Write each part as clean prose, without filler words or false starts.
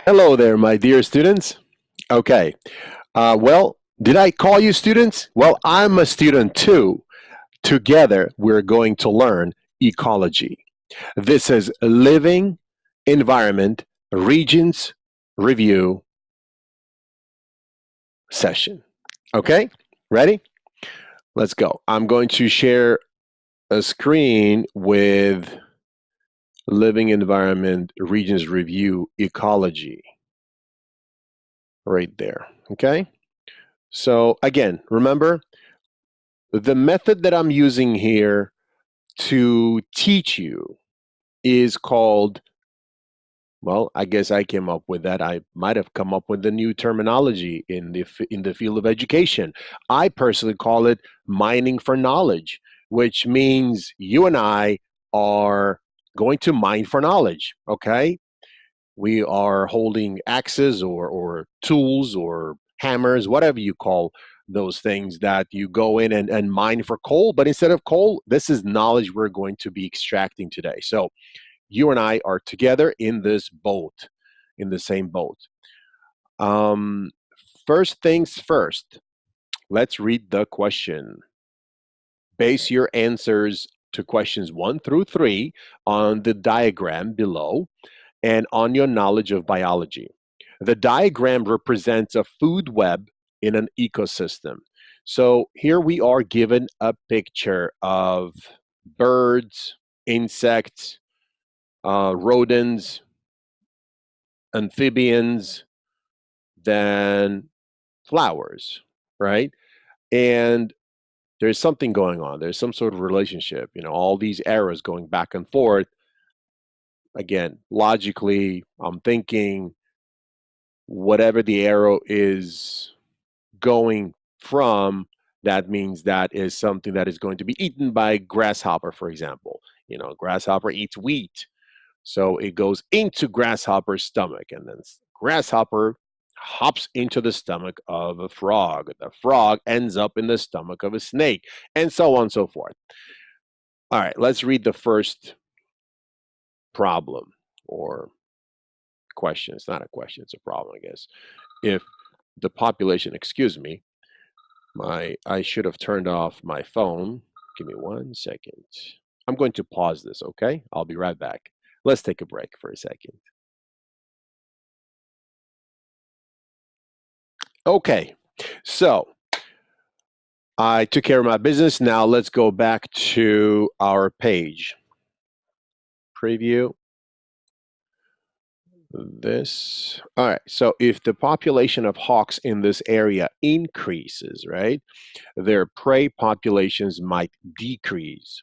Hello there, my dear students. Okay, did I call you students? Well, I'm a student too. Together, we're going to learn ecology. This is Living Environment Regents Review session. Okay, ready? Let's go. I'm going to share a screen with Living Environment Regents Review Ecology right there. Okay, so again, remember, the method that I'm using here to teach you is called, well, I guess I came up with that. I might have come up with the new terminology in the field of education. I personally call it mining for knowledge, which means you and I are going to mine for knowledge, okay? We are holding axes or tools or hammers, whatever you call those things that you go in and mine for coal. But instead of coal, this is knowledge we're going to be extracting today. So you and I are together in this boat, in the same boat. Um, First things first, let's read the question. Base your answers to questions 1 through 3 on the diagram below and on your knowledge of biology. The diagram represents a food web in an ecosystem. So here we are given a picture of birds, insects, rodents, amphibians, then flowers, right? And there's something going on. There's some sort of relationship, all these arrows going back and forth. Again, logically, I'm thinking whatever the arrow is going from, that means that is something that is going to be eaten by grasshopper, for example. Grasshopper eats wheat, so it goes into grasshopper's stomach, and then grasshopper hops into the stomach of a frog. The frog ends up in the stomach of a snake, and so on and so forth. All right, let's read the first problem or question. It's not a question, it's a problem, I guess. If the population, excuse me, I should have turned off my phone. Give me 1 second. I'm going to pause this, okay? I'll be right back. Let's take a break for a second. Okay, so I took care of my business. Now let's go back to our page. Preview this. All right, so if the population of hawks in this area increases, right, their prey populations might decrease.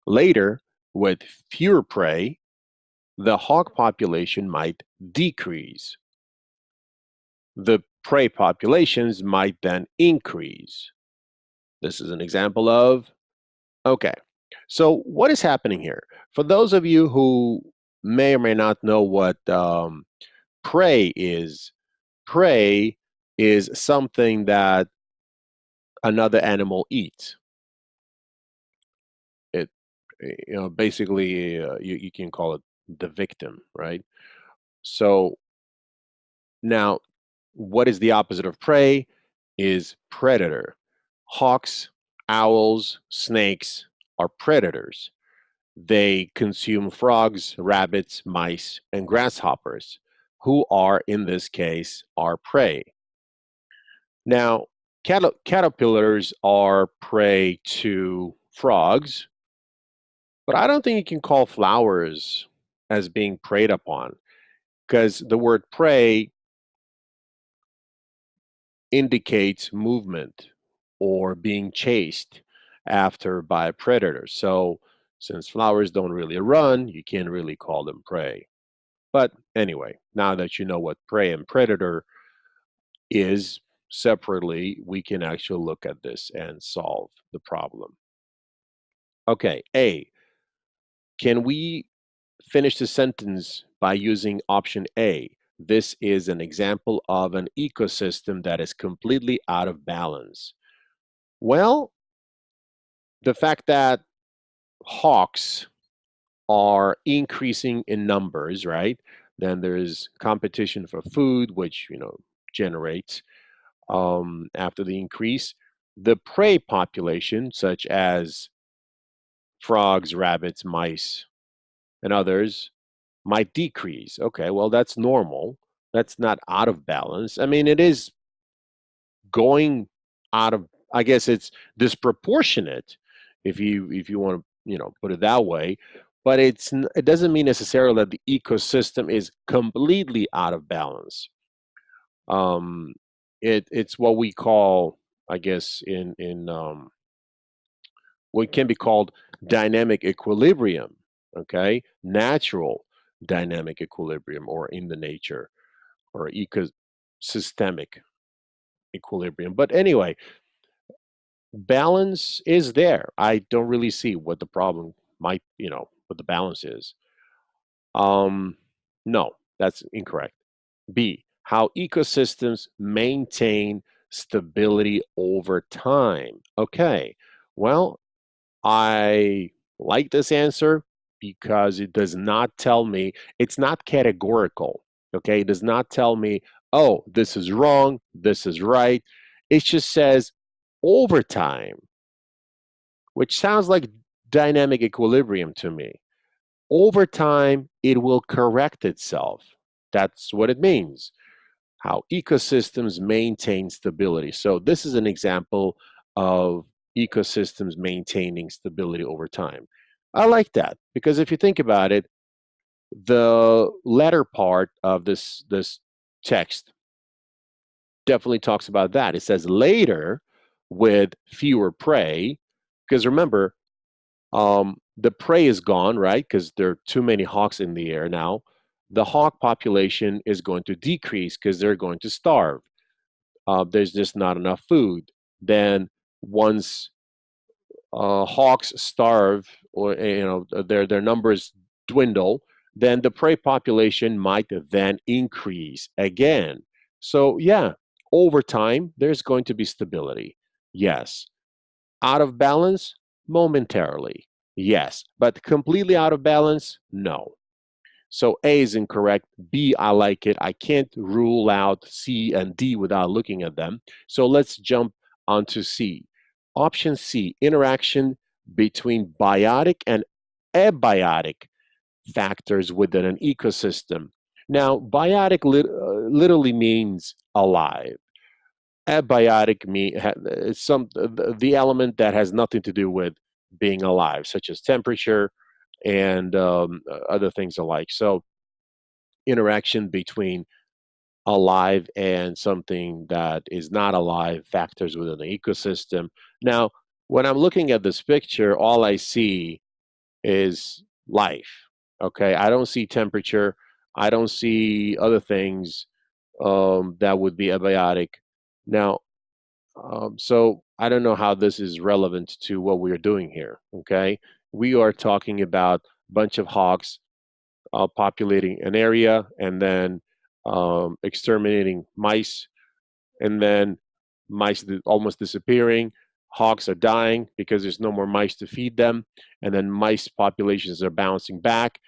Later, with fewer prey, the hawk population might decrease. The prey populations might then increase. This is an example of, okay. So what is happening here? For those of you who may or may not know what prey is something that another animal eats. It, basically, you can call it the victim, right? So now, what is the opposite of prey? Is predator. Hawks, owls, snakes are predators. They consume frogs, rabbits, mice, and grasshoppers, who are, in this case, our prey. Now, caterpillars are prey to frogs, but I don't think you can call flowers as being preyed upon, because the word prey indicates movement or being chased after by a predator. So since flowers don't really run, you can't really call them prey. But anyway, now that you know what prey and predator is separately, we can actually look at this and solve the problem. Okay, A, can we finish the sentence by using option A? This is an example of an ecosystem that is completely out of balance. Well, the fact that hawks are increasing in numbers, right? Then there's competition for food, which generates after the increase. The prey population, such as frogs, rabbits, mice, and others, might decrease. Okay, well, that's normal. That's not out of balance. I mean, it is going out of, I guess it's disproportionate if you want to, put it that way. But it doesn't mean necessarily that the ecosystem is completely out of balance. Um, it's what we call, I guess, in what can be called dynamic equilibrium. Okay, natural dynamic equilibrium, or in the nature, or ecosystemic equilibrium. But anyway, balance is there. I don't really see what the problem might, what the balance is. Um, no, that's incorrect. B, how ecosystems maintain stability over time. Okay, well, I like this answer because it does not tell me, it's not categorical. Okay, it does not tell me, oh, this is wrong, this is right. It just says over time, which sounds like dynamic equilibrium to me. Over time, it will correct itself. That's what it means. How ecosystems maintain stability. So this is an example of ecosystems maintaining stability over time. I like that because if you think about it, the latter part of this text definitely talks about that. It says later, with fewer prey, because remember, the prey is gone, right? Because there are too many hawks in the air now. The hawk population is going to decrease because they're going to starve. There's just not enough food. Then once hawks starve, or their numbers dwindle, then the prey population might then increase again. So yeah, over time there's going to be stability. Yes. Out of balance momentarily. Yes, but completely out of balance, no. So A is incorrect. B, I like it. I can't rule out C and D without looking at them. So let's jump onto C. Option C, interaction between biotic and abiotic factors within an ecosystem. Now, biotic literally means alive. Abiotic mean the element that has nothing to do with being alive, such as temperature and other things alike. So interaction between alive and something that is not alive, factors within the ecosystem. Now, when I'm looking at this picture, all I see is life. Okay, I don't see temperature. I don't see other things that would be abiotic. Now, so I don't know how this is relevant to what we are doing here. Okay, we are talking about a bunch of hawks populating an area, and then exterminating mice, and then mice almost disappearing. Hawks are dying because there's no more mice to feed them, and then mice populations are bouncing back.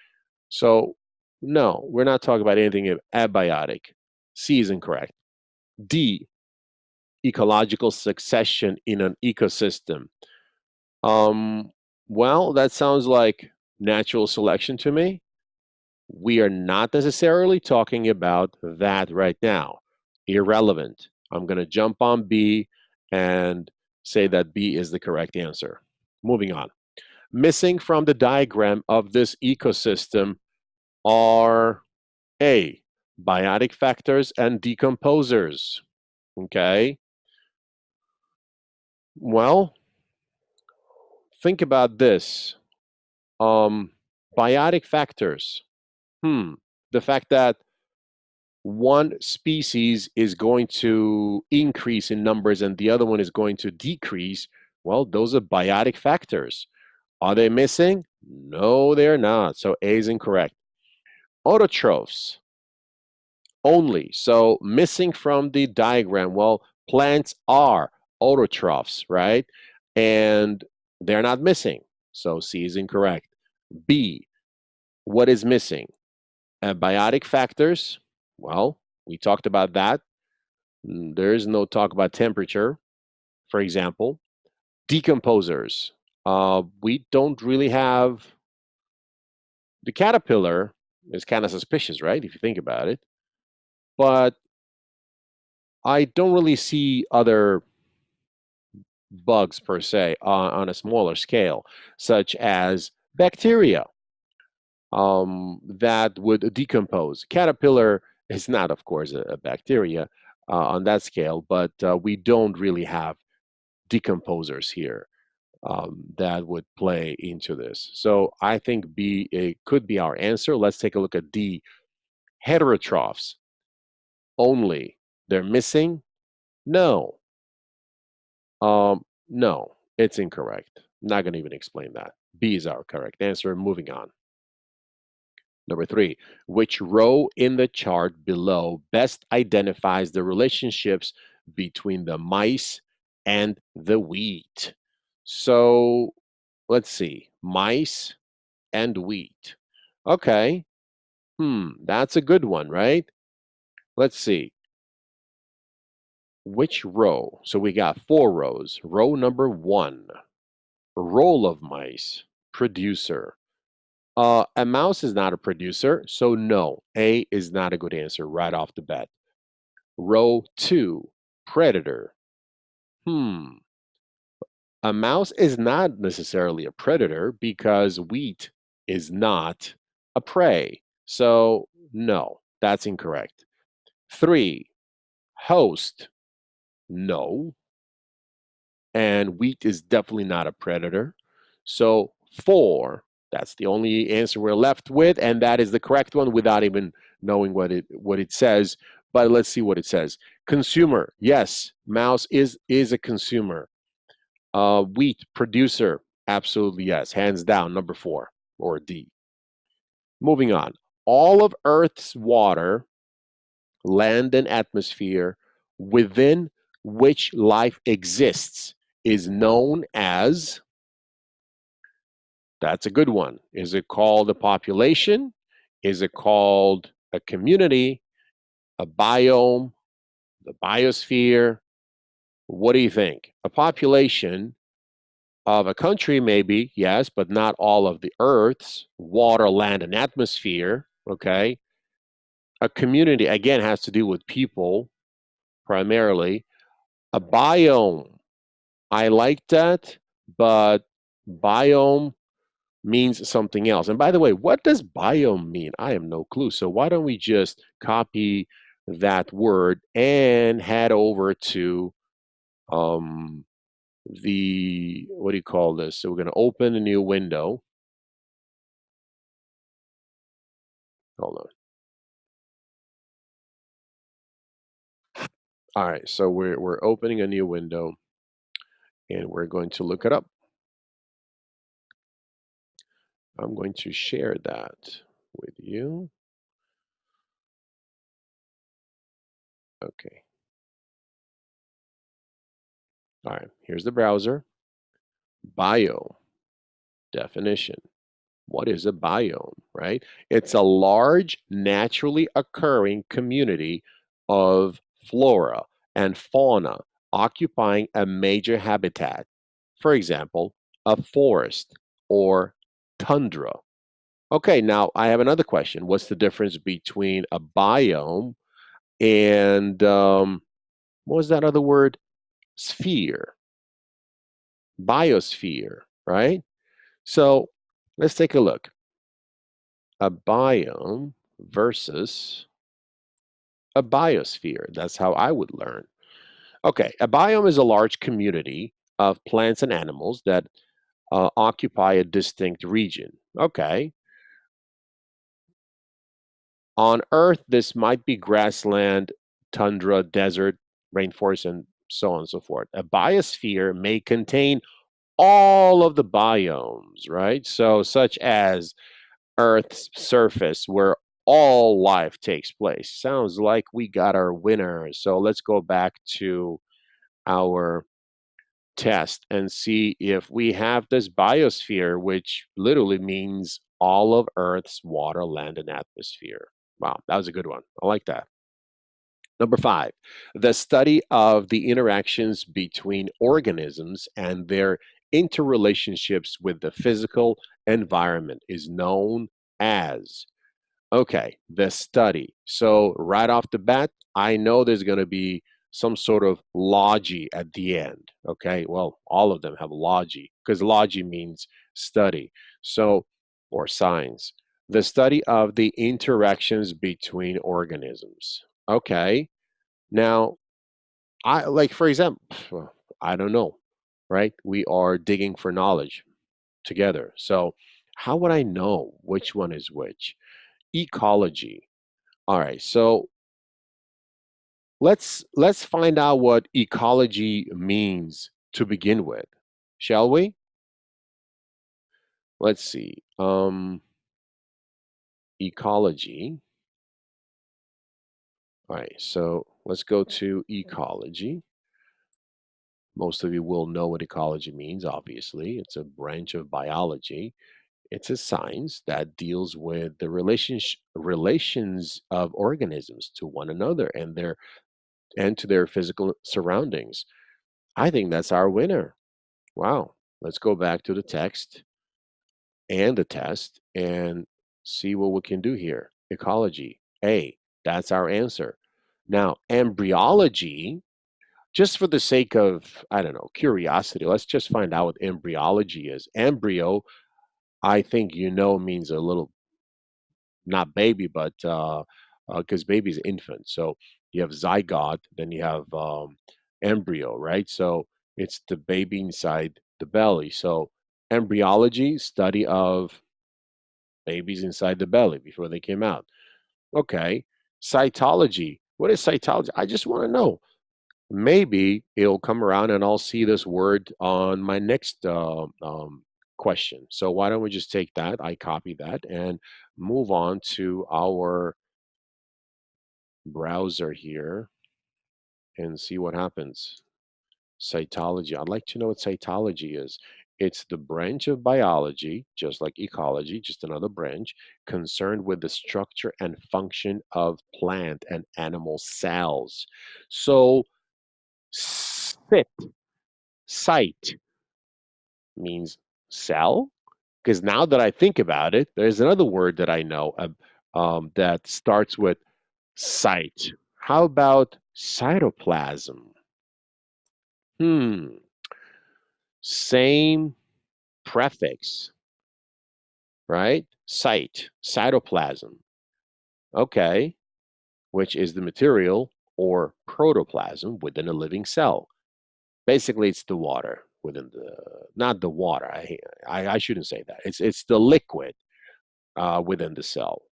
So, no, we're not talking about anything abiotic. C is incorrect. D, ecological succession in an ecosystem. Um, well, that sounds like natural selection to me. We are not necessarily talking about that right now. Irrelevant. I'm going to jump on B and say that B is the correct answer. Moving on. Missing from the diagram of this ecosystem are A, biotic factors and decomposers. Okay. Well, think about this. Um, Biotic factors. The fact that one species is going to increase in numbers and the other one is going to decrease, well, those are biotic factors. Are they missing? No, they're not. So A is incorrect. Autotrophs only. So missing from the diagram. Well, plants are autotrophs, right? And they're not missing. So C is incorrect. B, what is missing? Abiotic factors, well, we talked about that. There is no talk about temperature, for example. Decomposers. We don't really have the caterpillar is kind of suspicious, right? If you think about it. But I don't really see other bugs per se on a smaller scale, such as bacteria that would decompose. Caterpillar is not, of course, a bacteria on that scale, but we don't really have decomposers here that would play into this. So I think B could be our answer. Let's take a look at D. Heterotrophs only. They're missing? No. No, it's incorrect. Not going to even explain that. B is our correct answer. Moving on. Number 3, which row in the chart below best identifies the relationships between the mice and the wheat? So let's see, mice and wheat. Okay, that's a good one, right? Let's see, which row? So we got 4 rows. Row number 1, roll of mice, producer. A mouse is not a producer, so no, A is not a good answer right off the bat. Row 2, predator. A mouse is not necessarily a predator because wheat is not a prey. So no, that's incorrect. 3, host. No, and wheat is definitely not a predator. So 4, that's the only answer we're left with, and that is the correct one without even knowing what it says. But let's see what it says. Consumer, yes, mouse is a consumer. Wheat producer, absolutely yes, hands down, number 4 or D. Moving on, all of Earth's water, land and atmosphere within which life exists is known as, that's a good one. Is it called a population? Is it called a community, a biome, the biosphere? What do you think? A population of a country, maybe, yes, but not all of the Earth's water, land, and atmosphere, okay? A community, again, has to do with people primarily. A biome, I like that, but biome means something else. And by the way, what does biome mean? I have no clue. So why don't we just copy that word and head over to the, what do you call this? So we're going to open a new window. Hold on. All right, so we're opening a new window and we're going to look it up. I'm going to share that with you. Okay. All right, here's the browser. Bio definition. What is a biome, right? It's a large, naturally occurring community of flora and fauna occupying a major habitat. For example, a forest or tundra. Okay, now I have another question. What's the difference between a biome and what was that other word? Sphere, biosphere, right? So let's take a look. A biome versus a biosphere. That's how I would learn. Okay, a biome is a large community of plants and animals that occupy a distinct region. Okay. On Earth, this might be grassland, tundra, desert, rainforest, and so on and so forth. A biosphere may contain all of the biomes, right? So, such as Earth's surface, where all life takes place. Sounds like we got our winner. So, let's go back to our test and see if we have this biosphere, which literally means all of Earth's water, land, and atmosphere. Wow, that was a good one. I like that. Number 5, the study of the interactions between organisms and their interrelationships with the physical environment is known as. Okay, the study. So right off the bat, I know there's going to be some sort of logy at the end. Okay, well, all of them have logy because logy means study. So, or science. The study of the interactions between organisms. Okay, now I like, for example, well, I don't know, right? We are digging for knowledge together. So, how would I know which one is which? Ecology. All right, so let's find out what ecology means to begin with, shall we? Let's see. Ecology. All right, so let's go to ecology. Most of you will know what ecology means, obviously. It's a branch of biology. It's a science that deals with the relations of organisms to one another and to their physical surroundings. I think that's our winner. Wow. Let's go back to the text and the test and see what we can do here. Ecology. A. That's our answer. Now, embryology, just for the sake of, I don't know, curiosity, let's just find out what embryology is. Embryo, I think you know, means a little, not baby, but because baby is infant. So you have zygote, then you have embryo, right? So it's the baby inside the belly. So embryology, study of babies inside the belly before they came out. Okay. Cytology. What is cytology? I just want to know. Maybe it'll come around and I'll see this word on my next question. So why don't we just take that? I copy that and move on to our browser here and see what happens. Cytology. I'd like to know what cytology is. It's the branch of biology, just like ecology, just another branch, concerned with the structure and function of plant and animal cells. So, sit, site means cell. Because now that I think about it, there's another word that I know that starts with site. How about cytoplasm? Hmm, same prefix, right? Site, cytoplasm. Okay, which is the material or protoplasm within a living cell. Basically, it's the water within the, not the water. I shouldn't say that. It's the liquid within the cell.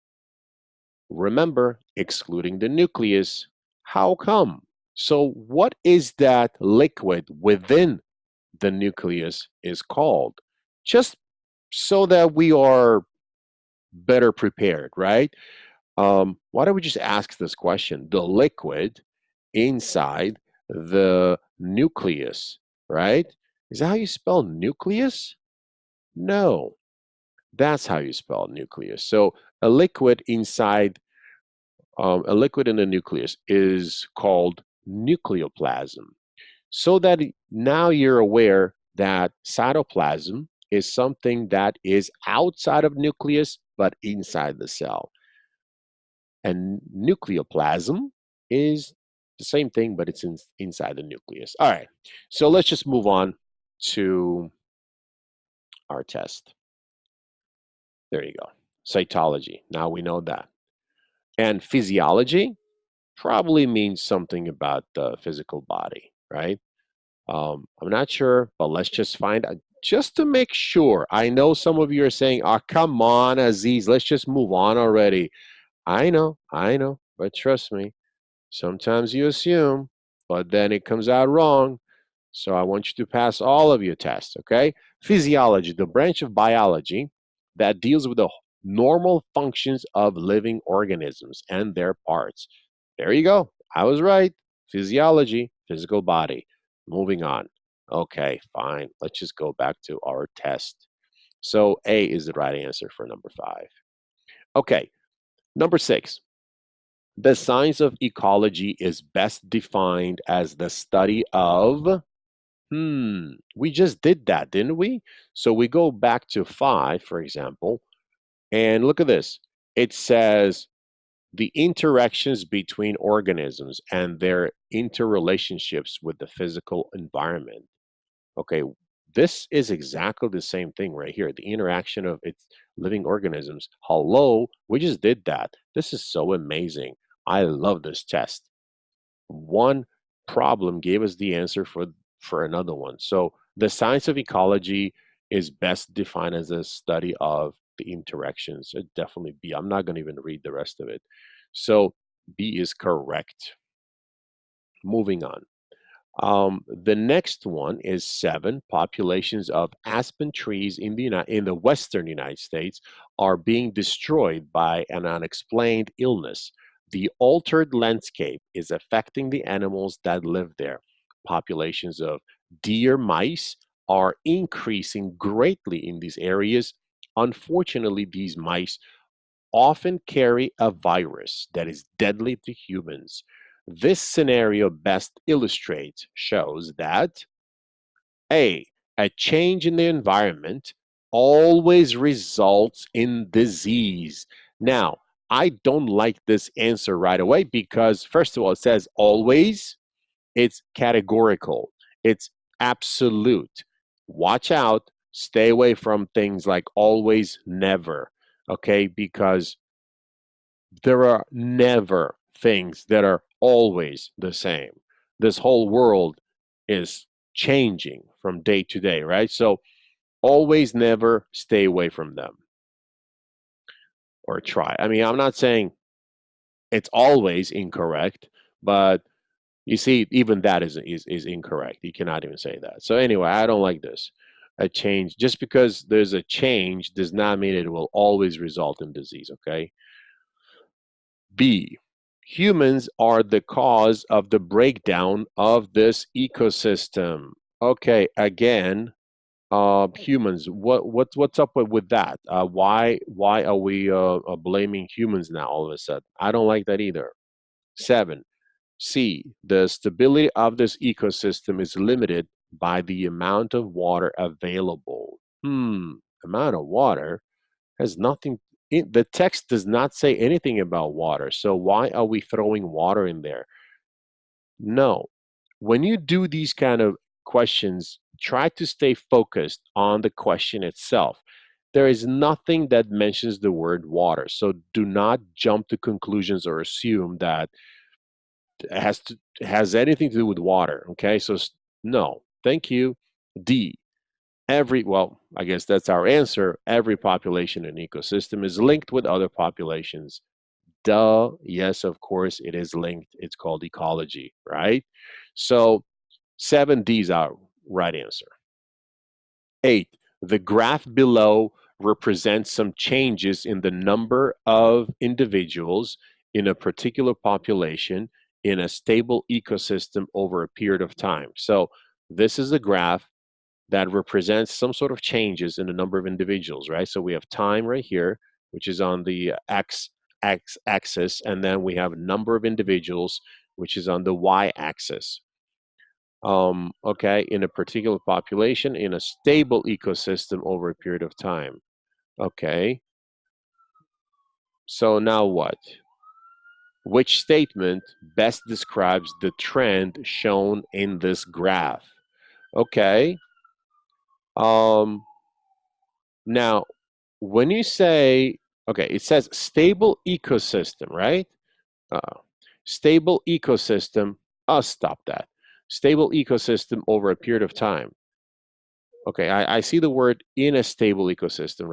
Remember, excluding the nucleus. How come? So, what is that liquid within the nucleus is called? Just so that we are better prepared, right? Why don't we just ask this question? The liquid inside the nucleus, right? Is that how you spell nucleus? No, that's how you spell nucleus. So a liquid inside, a liquid in the nucleus is called nucleoplasm. So that now you're aware that cytoplasm is something that is outside of nucleus but inside the cell. And nucleoplasm is the same thing, but it's inside the nucleus. All right, so let's just move on to our test. There you go. Cytology. Now we know that. And physiology probably means something about the physical body, right? I'm not sure, but let's just find out just to make sure. I know some of you are saying, "Oh, come on, Aziz, let's just move on already." I know, but trust me, sometimes you assume, but then it comes out wrong. So I want you to pass all of your tests, okay? Physiology, the branch of biology that deals with the normal functions of living organisms and their parts. There you go. I was right. Physiology, physical body. Moving on. Okay, fine. Let's just go back to our test. So A is the right answer for number 5. Okay, number 6. The science of ecology is best defined as the study of, we just did that, didn't we? So we go back to 5, for example, and look at this. It says the interactions between organisms and their interrelationships with the physical environment. Okay, this is exactly the same thing right here. The interaction of its living organisms. Hello, we just did that. This is so amazing. I love this test. One problem gave us the answer for another one. So the science of ecology is best defined as a study of the interactions. It definitely B. I'm not going to even read the rest of it. So B is correct. Moving on. The next one is 7. Populations of aspen trees in the western United States are being destroyed by an unexplained illness. The altered landscape is affecting the animals that live there. Populations of deer mice are increasing greatly in these areas. Unfortunately, these mice often carry a virus that is deadly to humans. This scenario best shows that A, a change in the environment always results in disease. Now, I don't like this answer right away because, first of all, it says always, it's categorical, it's absolute. Watch out, stay away from things like always, never, okay? Because there are never things that are always the same. This whole world is changing from day to day, right? So always, never, stay away from them or try. I mean, I'm not saying it's always incorrect, but you see, even that is incorrect. You cannot even say that. So anyway, I don't like this. A change, just because there's a change does not mean it will always result in disease, okay? B, humans are the cause of the breakdown of this ecosystem. Okay, again, humans. What's up with that? Why are we blaming humans now all of a sudden? I don't like that either. 7. C, the stability of this ecosystem is limited by the amount of water available. Amount of water has nothing. The text does not say anything about water. So why are we throwing water in there? No. When you do these kind of questions, try to stay focused on the question itself. There is nothing that mentions the word water. So do not jump to conclusions or assume that it has anything to do with water. Okay. So no, thank you. D. Well, I guess that's our answer. Every population and ecosystem is linked with other populations. Duh. Yes, of course, it is linked. It's called ecology, right? So 7D is our right answer. 8. The graph below represents some changes in the number of individuals in a particular population in a stable ecosystem over a period of time. So this is a graph that represents some sort of changes in the number of individuals, right? So we have time right here, which is on the axis, and then we have number of individuals, which is on the y-axis. Okay, in a particular population, in a stable ecosystem over a period of time. Okay, so now what? Which statement best describes the trend shown in this graph? Okay, um, now when you say, okay, it says stable ecosystem, right? Stable ecosystem, I'll stop that. Stable ecosystem over a period of time. Okay, I see the word in a stable ecosystem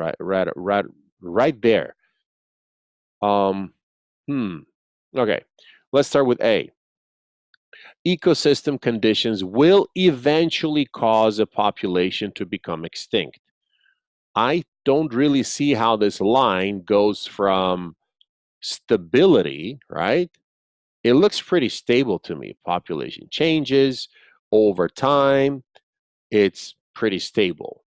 right there. Um, hmm. Okay, let's start with A. Ecosystem conditions will eventually cause a population to become extinct. I don't really see how this line goes from stability, right? It looks pretty stable to me. Population changes over time. It's pretty stable.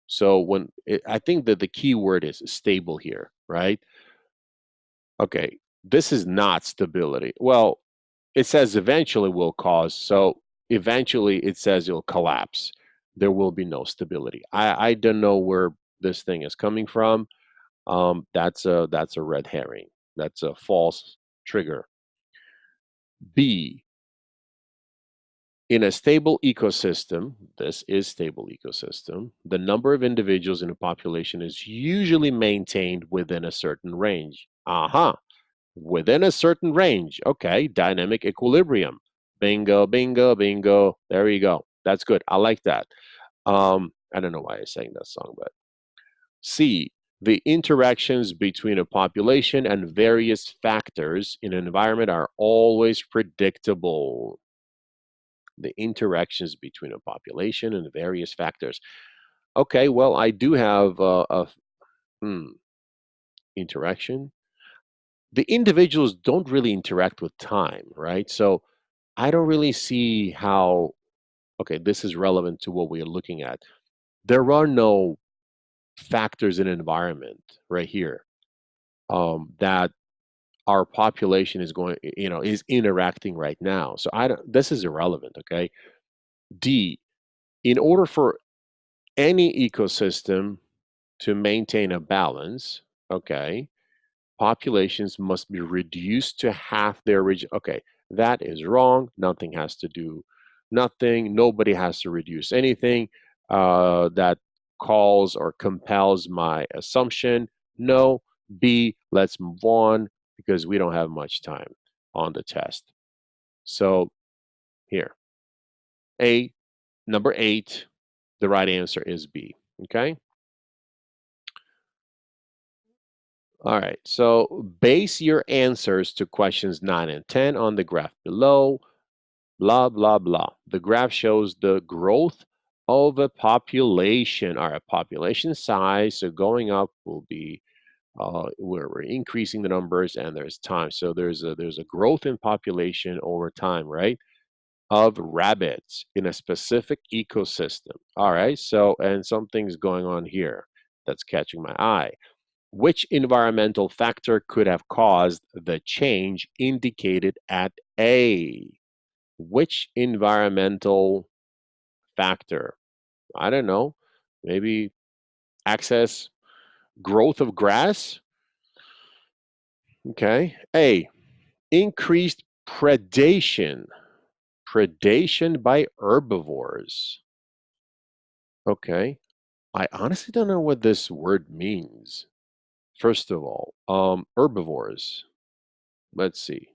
So I think that the key word is stable here, right? Okay. This is not stability. Well, it says eventually will cause, so eventually it says it'll collapse. There will be no stability. I don't know where this thing is coming from. That's a red herring. That's a false trigger. B, in a stable ecosystem, this is stable ecosystem, the number of individuals in a population is usually maintained within a certain range. Aha, within a certain range. Okay, dynamic equilibrium. Bingo, bingo, bingo. There you go. That's good. I like that. I don't know why I sang that song, but C, the interactions between a population and various factors in an environment are always predictable. The interactions between a population and various factors. Okay, well, I do have hmm, interaction. The individuals don't really interact with time, right? So I don't really see how, okay, this is relevant to what we are looking at. There are no factors in environment right here that our population is going, is interacting right now. So I don't, this is irrelevant, okay? D, in order for any ecosystem to maintain a balance, okay, populations must be reduced to half their region. Okay, that is wrong. Nothing has to do, nothing. Nobody has to reduce anything. That calls or compels my assumption. No. B, let's move on because we don't have much time on the test. So here, A, number 8, the right answer is B. Okay. All right, so base your answers to questions 9 and 10 on the graph below, blah, blah, blah. The graph shows the growth of a population, or a population size. So going up will be where we're increasing the numbers and there's time. So there's a growth in population over time, right? Of rabbits in a specific ecosystem. All right, so, and something's going on here that's catching my eye. Which environmental factor could have caused the change indicated at A? Which environmental factor? I don't know. Maybe excess growth of grass? Okay. A, increased predation. Predation by herbivores. Okay. I honestly don't know what this word means. First of all, herbivores. Let's see.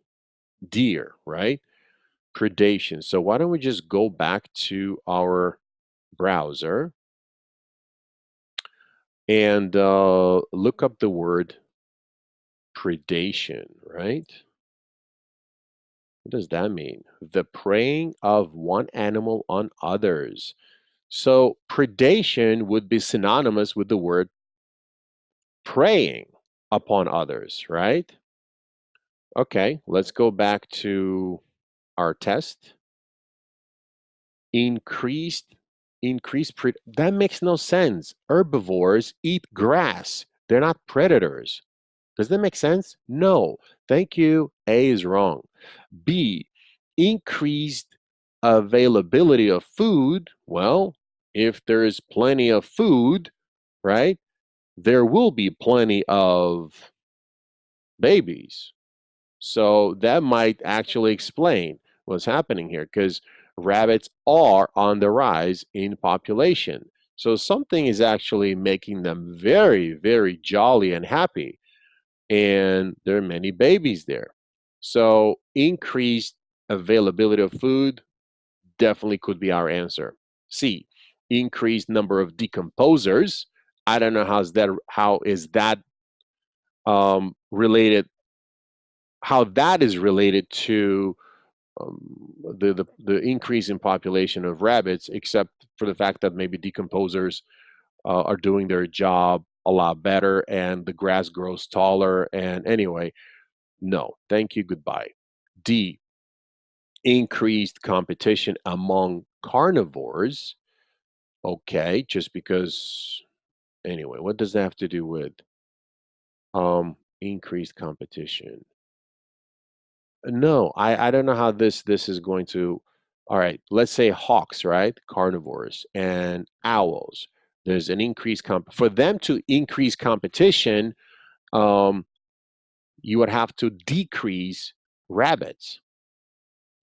Deer, right? Predation. So why don't we just go back to our browser and look up the word predation, right? What does that mean? The preying of one animal on others. So predation would be synonymous with the word preying upon others, right? Okay, let's go back to our test. Increased that makes no sense. Herbivores eat grass. They're not predators. Does that make sense? No. Thank you. A is wrong. B, increased availability of food. Well, if there is plenty of food, right, there will be plenty of babies. So that might actually explain what's happening here because rabbits are on the rise in population. So something is actually making them very, very jolly and happy. And there are many babies there. So increased availability of food definitely could be our answer. C, increased number of decomposers. I don't know how is that related, how that is related to um, the increase in population of rabbits, except for the fact that maybe decomposers are doing their job a lot better and the grass grows taller. And anyway, no, thank you, goodbye. D, increased competition among carnivores. Okay, just because, anyway, what does that have to do with increased competition? No, I don't know how this is going to. All right, let's say hawks, right? Carnivores and owls. There's an increased for them to increase competition. Um, you would have to decrease rabbits.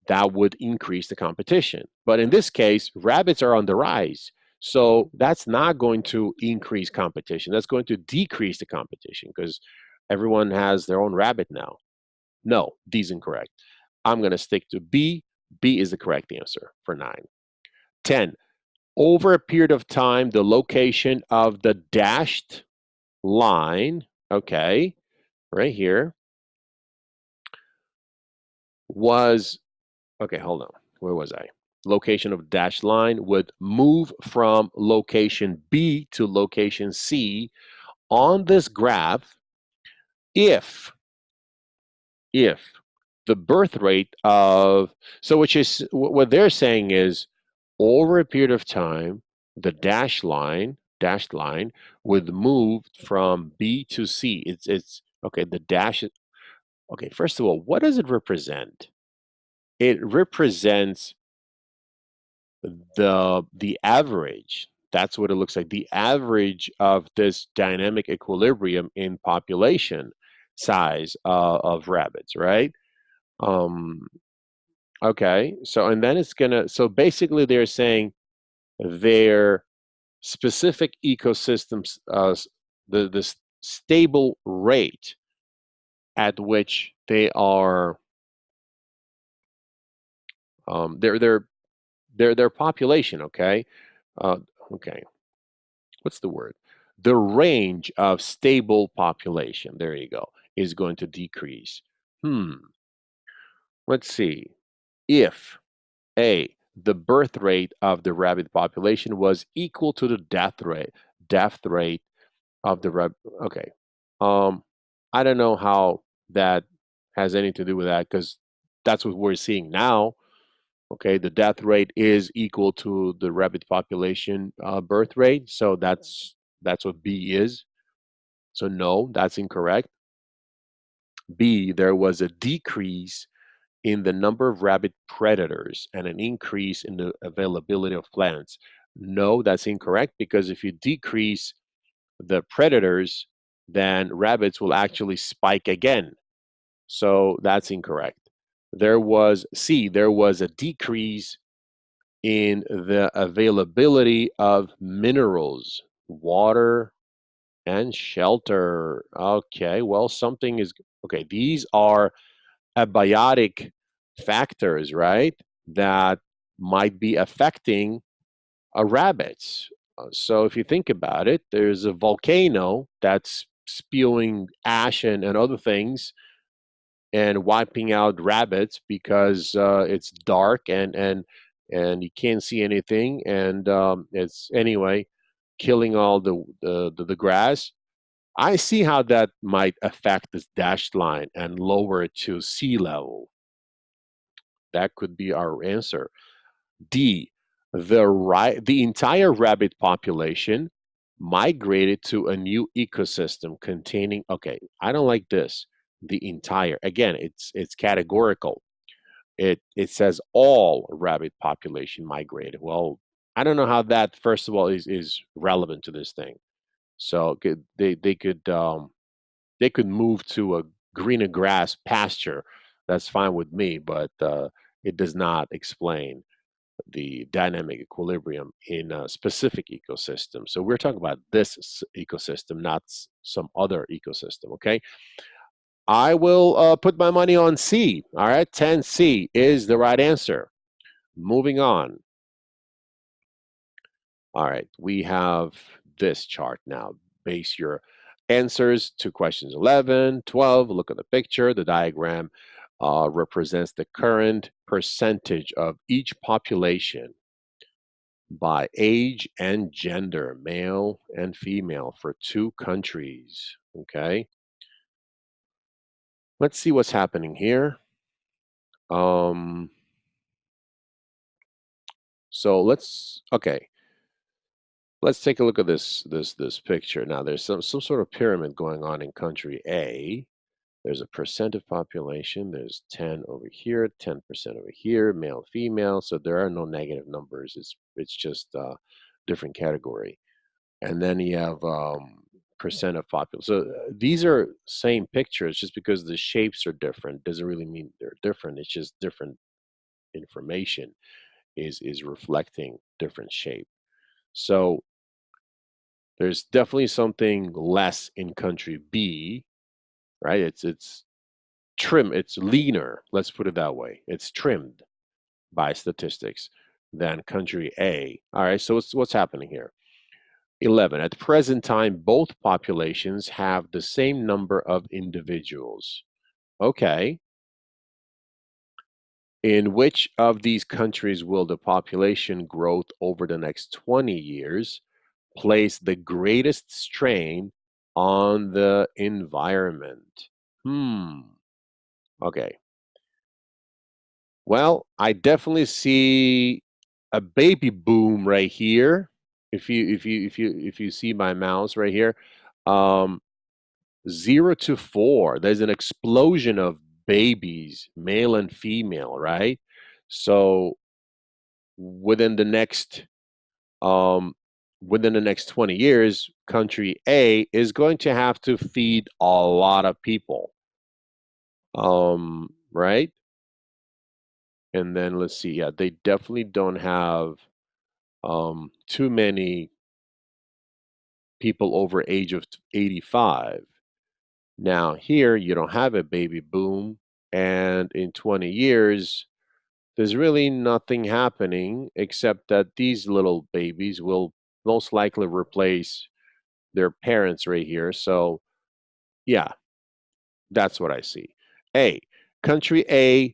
That would increase the competition. But in this case, rabbits are on the rise. So that's not going to increase competition. That's going to decrease the competition because everyone has their own rabbit now. No, D is incorrect. I'm going to stick to B. B is the correct answer for 9. 10. Over a period of time, the location of the dashed line, okay, right here, was, okay, hold on. Where was I? Location of dashed line would move from location B to location C on this graph if if the birth rate of, so which is what they're saying is over a period of time the dashed line would move from B to C. It's okay, the dash, okay, first of all, what does it represent? It represents the average. That's what it looks like, the average of this dynamic equilibrium in population size of rabbits, right? um okay, so and then it's gonna, so basically they're saying their specific ecosystems, the stable rate at which they are, their population, okay, uh, okay, what's the word? The range of stable population, there you go, is going to decrease. Let's see. If A, the birth rate of the rabbit population was equal to the death rate of the rabbit. Okay. Um, I don't know how that has anything to do with that because that's what we're seeing now. Okay, the death rate is equal to the rabbit population birth rate, so that's what B is. So no, that's incorrect. B, there was a decrease in the number of rabbit predators and an increase in the availability of plants. No, that's incorrect because if you decrease the predators, then rabbits will actually spike again. So that's incorrect. There was a decrease in the availability of minerals, water, and shelter. Okay, well, something is okay. These are abiotic factors, right? That might be affecting rabbits. So if you think about it, there's a volcano that's spewing ash and other things and wiping out rabbits because it's dark and you can't see anything, and it's anyway killing all the grass. I see how that might affect this dashed line and lower it to sea level. That could be our answer. D, the entire rabbit population migrated to a new ecosystem containing, okay, I don't like this. The entire, again, it's categorical. It says all rabbit population migrated. Well, I don't know how that, first of all, is relevant to this thing. So they could move to a greener grass pasture. That's fine with me, but it does not explain the dynamic equilibrium in a specific ecosystem. So we're talking about this ecosystem, not some other ecosystem, okay? I will put my money on C. All right, 10C is the right answer. Moving on. All right, we have this chart now. Base your answers to questions 11, 12. Look at the picture. The diagram represents the current percentage of each population by age and gender, male and female, for 2 countries. Okay, let's see what's happening here. Um, so let's take a look at this picture. Now there's some sort of pyramid going on in country A. There's a percent of population. There's 10 over here, 10% over here, male, female. So there are no negative numbers. It's just different category. And then you have percent of population. So these are same pictures. Just because the shapes are different doesn't really mean they're different. It's just different information is reflecting different shape. So there's definitely something less in country B, right? It's trim, it's leaner, let's put it that way. It's trimmed by statistics than country A. All right, so what's happening here? 11. At the present time, both populations have the same number of individuals. Okay. In which of these countries will the population growth over the next 20 years place the greatest strain on the environment? Okay. Well, I definitely see a baby boom right here. If you see my mouse right here, um, 0 to 4, there's an explosion of babies, male and female, right? So within the next um, within the next 20 years, country A is going to have to feed a lot of people, right? And then let's see, yeah, they definitely don't have too many people over age of 85. Now here you don't have a baby boom, and in 20 years there's really nothing happening except that these little babies will most likely replace their parents right here. So yeah, that's what I see. A, country A.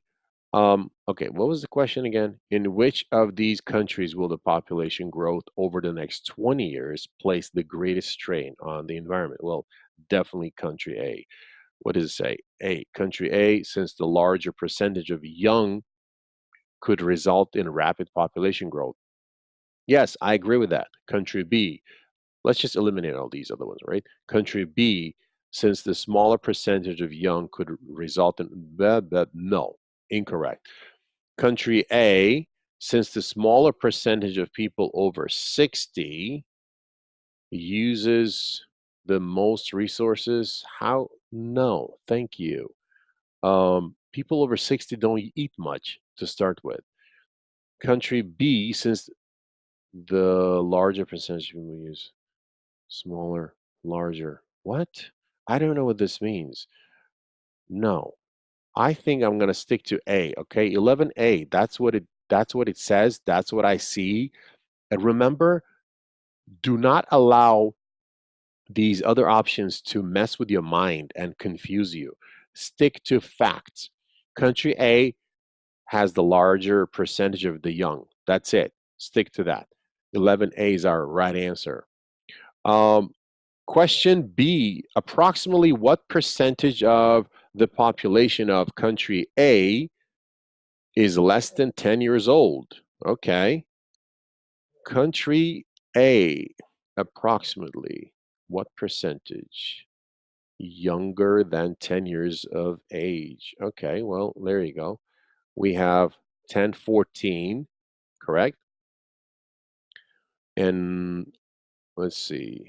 Okay, what was the question again? In which of these countries will the population growth over the next 20 years place the greatest strain on the environment? Well, definitely country A. What does it say? A, country A, since the larger percentage of young could result in rapid population growth. Yes, I agree with that. Country B, let's just eliminate all these other ones, right? Country B, since the smaller percentage of young could result in no, incorrect. Country A, since the smaller percentage of people over 60 uses the most resources. How? No, thank you. People over 60 don't eat much to start with. Country B, since the larger percentage of people use smaller, larger. What? I don't know what this means. No. I think I'm going to stick to A, okay? 11A, that's what it says, that's what I see. And remember, do not allow these other options to mess with your mind and confuse you. Stick to facts. Country A has the larger percentage of the young. That's it. Stick to that. 11A is our right answer. Um, Question B, approximately what percentage of the population of country A is less than 10 years old? Okay. Country A, approximately what percentage? Younger than 10 years of age. Okay, well, there you go. We have 10, 14, correct? And let's see,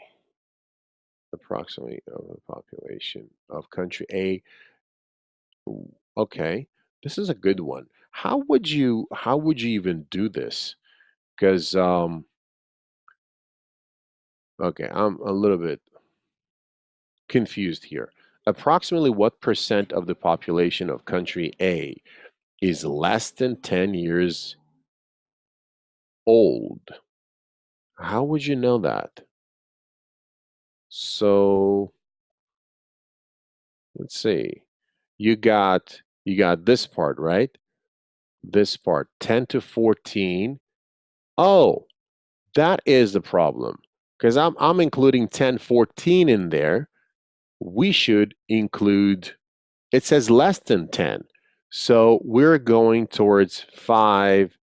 approximately of the population of country A. Ooh, okay, this is a good one. How would you even do this? Because okay, I'm a little bit confused here. Approximately what percent of the population of country A is less than 10 years old? How would you know that? So let's see. You got this part, right? This part, 10 to 14. Oh, that is the problem. Because I'm including 10, 14 in there. We should include, it says less than 10. So we're going towards 5,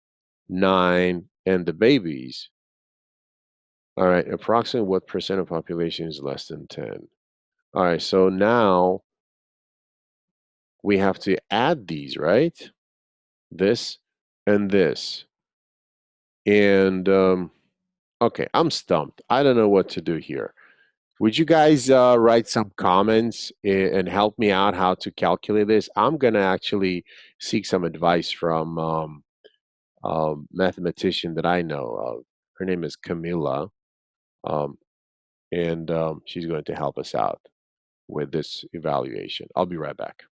9, and the babies. All right, approximately what percent of population is less than 10? All right, so now we have to add these, right? This and this. And okay, I'm stumped. I don't know what to do here. Would you guys write some comments and help me out how to calculate this? I'm going to actually seek some advice from a mathematician that I know. Her name is Camilla, um, and she's going to help us out with this evaluation. I'll be right back.